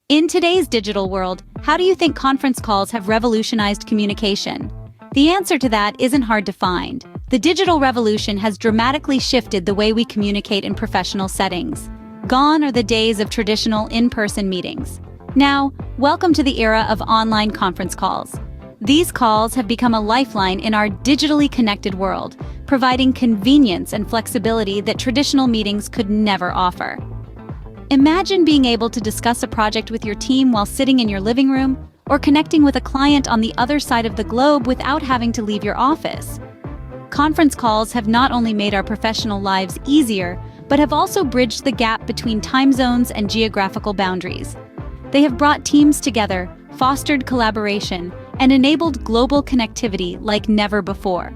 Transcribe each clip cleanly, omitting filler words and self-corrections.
In today's digital world, how do you think conference calls have revolutionized communication? The answer to that isn't hard to find. The digital revolution has dramatically shifted the way we communicate in professional settings. Gone are the days of traditional in-person meetings. Now, welcome to the era of online conference calls. These calls have become a lifeline in our digitally connected world, providing convenience and flexibility that traditional meetings could never offer. Imagine being able to discuss a project with your team while sitting in your living room, or connecting with a client on the other side of the globe without having to leave your office. Conference calls have not only made our professional lives easier, but have also bridged the gap between time zones and geographical boundaries. They have brought teams together, fostered collaboration, and enabled global connectivity like never before.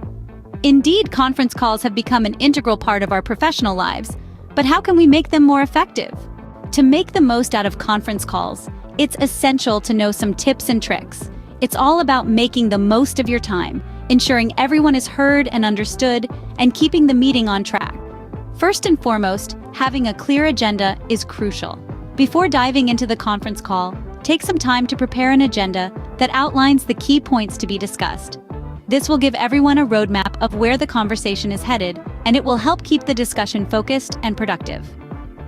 Indeed, conference calls have become an integral part of our professional lives, but how can we make them more effective? To make the most out of conference calls, it's essential to know some tips and tricks. It's all about making the most of your time, ensuring everyone is heard and understood, and keeping the meeting on track. First and foremost, having a clear agenda is crucial. Before diving into the conference call, take some time to prepare an agenda that outlines the key points to be discussed. This will give everyone a roadmap of where the conversation is headed, and it will help keep the discussion focused and productive.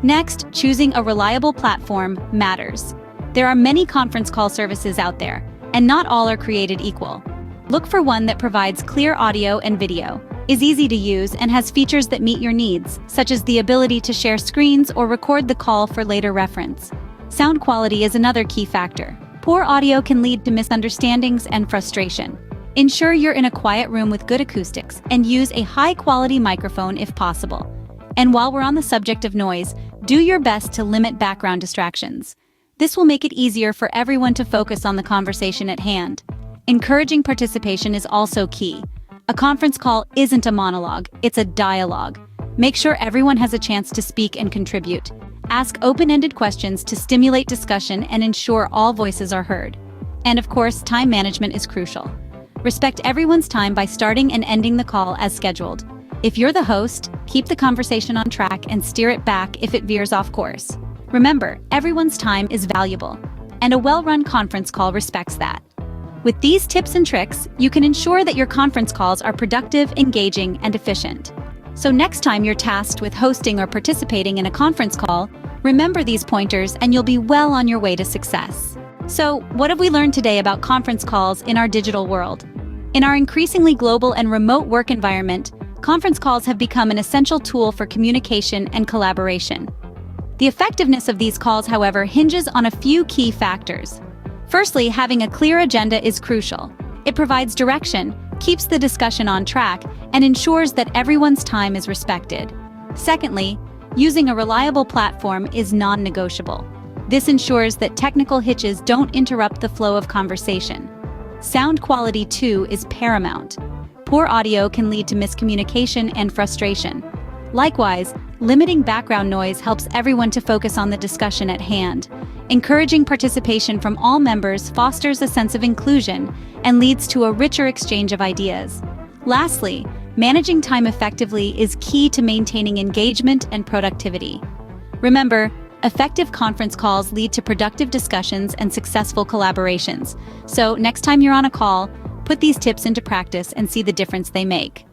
Next, choosing a reliable platform matters. There are many conference call services out there, and not all are created equal. Look for one that provides clear audio and video, is easy to use, and has features that meet your needs, such as the ability to share screens or record the call for later reference. Sound quality is another key factor. Poor audio can lead to misunderstandings and frustration. Ensure you're in a quiet room with good acoustics, and use a high-quality microphone if possible. And while we're on the subject of noise, do your best to limit background distractions. This will make it easier for everyone to focus on the conversation at hand. Encouraging participation is also key. A conference call isn't a monologue, it's a dialogue. Make sure everyone has a chance to speak and contribute. Ask open-ended questions to stimulate discussion and ensure all voices are heard. And of course, time management is crucial. Respect everyone's time by starting and ending the call as scheduled. If you're the host, keep the conversation on track and steer it back if it veers off course. Remember, everyone's time is valuable, and a well-run conference call respects that. With these tips and tricks, you can ensure that your conference calls are productive, engaging, and efficient. So next time you're tasked with hosting or participating in a conference call, remember these pointers and you'll be well on your way to success. So, what have we learned today about conference calls in our digital world? In our increasingly global and remote work environment, conference calls have become an essential tool for communication and collaboration. The effectiveness of these calls, however, hinges on a few key factors. Firstly, having a clear agenda is crucial. It provides direction, keeps the discussion on track, and ensures that everyone's time is respected. Secondly, using a reliable platform is non-negotiable. This ensures that technical hitches don't interrupt the flow of conversation. Sound quality, too, is paramount. Poor audio can lead to miscommunication and frustration. Likewise, limiting background noise helps everyone to focus on the discussion at hand. Encouraging participation from all members fosters a sense of inclusion and leads to a richer exchange of ideas. Lastly, managing time effectively is key to maintaining engagement and productivity. Remember, effective conference calls lead to productive discussions and successful collaborations. So next time you're on a call, put these tips into practice and see the difference they make.